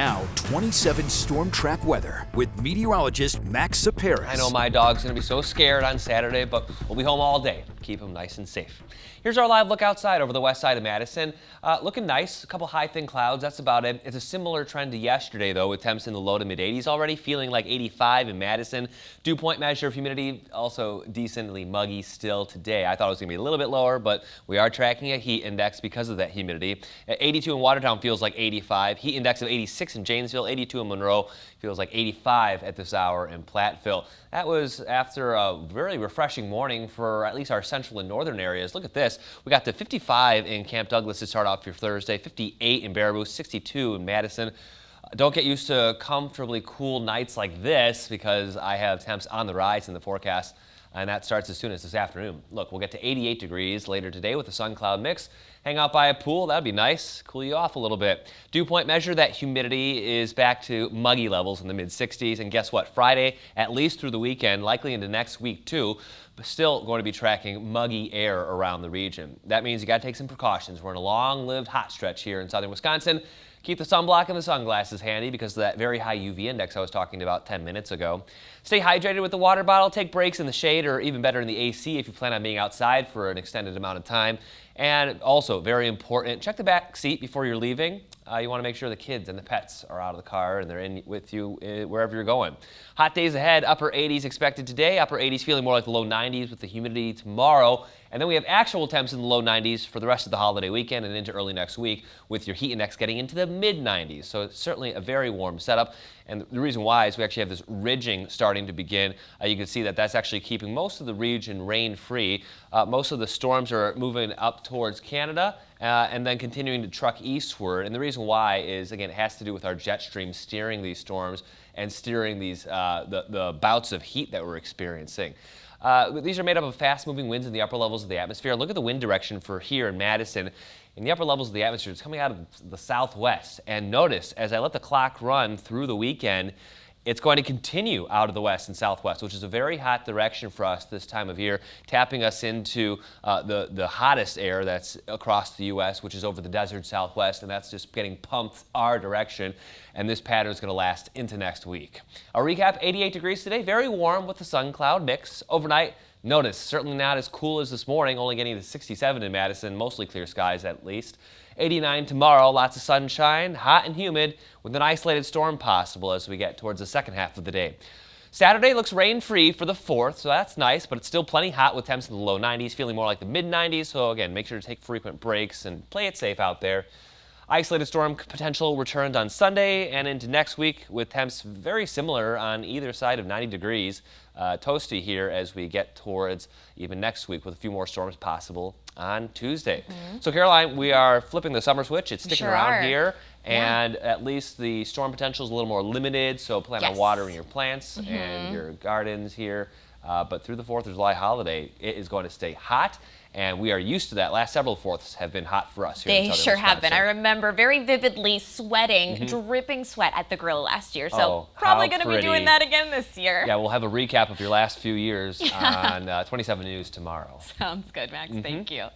Now, 27 storm track weather with meteorologist Max Saparis. I know my dog's going to be so scared on Saturday, but we'll be home all day. Keep him nice and safe. Here's our live look outside over the west side of Madison. Looking nice, a couple high thin clouds, that's about it. It's a similar trend to yesterday though, with temps in the low to mid 80s already, feeling like 85 in Madison. Dew point measure of humidity also decently muggy still today. I thought it was going to be a little bit lower, but we are tracking a heat index because of that humidity. At 82 in Watertown feels like 85. Heat index of 86 in Janesville, 82 in Monroe. Feels like 85 at this hour in Platteville. That was after a very refreshing morning for at least our central and northern areas. Look at this. We got to 55 in Camp Douglas to start off your Thursday, 58 in Baraboo, 62 in Madison. Don't get used to comfortably cool nights like this because I have temps on the rise in the forecast, and that starts as soon as this afternoon. Look, we'll get to 88 degrees later today with a sun-cloud mix. Hang out by a pool, that'd be nice, cool you off a little bit. Dew point measure, that humidity is back to muggy levels in the mid-60s, and guess what? Friday, at least through the weekend, likely into next week too, but still going to be tracking muggy air around the region. That means you gotta take some precautions. We're in a long-lived hot stretch here in southern Wisconsin. Keep the sunblock and the sunglasses handy because of that very high UV index I was talking about 10 minutes ago. Stay hydrated with the water bottle. Take breaks in the shade or even better in the AC if you plan on being outside for an extended amount of time. And also, very important, check the back seat before you're leaving. You want to make sure the kids and the pets are out of the car and they're in with you wherever you're going. Hot days ahead, upper 80s expected today. Upper 80s feeling more like the low 90s with the humidity tomorrow. And then we have actual temps in the low 90s for the rest of the holiday weekend and into early next week with your heat index getting into the mid 90s. So it's certainly a very warm setup. And the reason why is we actually have this ridging starting to begin. You can see that that's actually keeping most of the region rain-free. Most of the storms are moving up towards Canada and then continuing to truck eastward. And the reason why is, again, it has to do with our jet stream steering these storms and steering these the bouts of heat that we're experiencing. These are made up of fast-moving winds in the upper levels of the atmosphere. Look at the wind direction for here in Madison. In the upper levels of the atmosphere, it's coming out of the southwest. And notice, as I let the clock run through the weekend, it's going to continue out of the west and southwest, which is a very hot direction for us this time of year, tapping us into the hottest air that's across the U.S., which is over the desert southwest, and that's just getting pumped our direction, and this pattern is going to last into next week. A recap, 88 degrees today, very warm with the sun-cloud mix. Overnight, notice, certainly not as cool as this morning, only getting to 67 in Madison, mostly clear skies at least. 89 tomorrow, lots of sunshine, hot and humid, with an isolated storm possible as we get towards the second half of the day. Saturday looks rain-free for the 4th, so that's nice, but it's still plenty hot with temps in the low 90s, feeling more like the mid-90s, so again, make sure to take frequent breaks and play it safe out there. Isolated storm potential returned on Sunday and into next week with temps very similar on either side of 90 degrees. Toasty here as we get towards even next week with a few more storms possible on Tuesday. So Caroline, we are flipping the summer switch. It's sticking around here. And at least the storm potential is a little more limited, so plan on watering your plants and your gardens here. But through the 4th of July holiday, it is going to stay hot. And we are used to that. Last several 4ths have been hot for us here in southern Wisconsin. They sure have been. I remember very vividly sweating, dripping sweat at the grill last year. So probably going to be doing that again this year. Yeah, we'll have a recap of your last few years on 27 News tomorrow. Sounds good, Max. Thank you.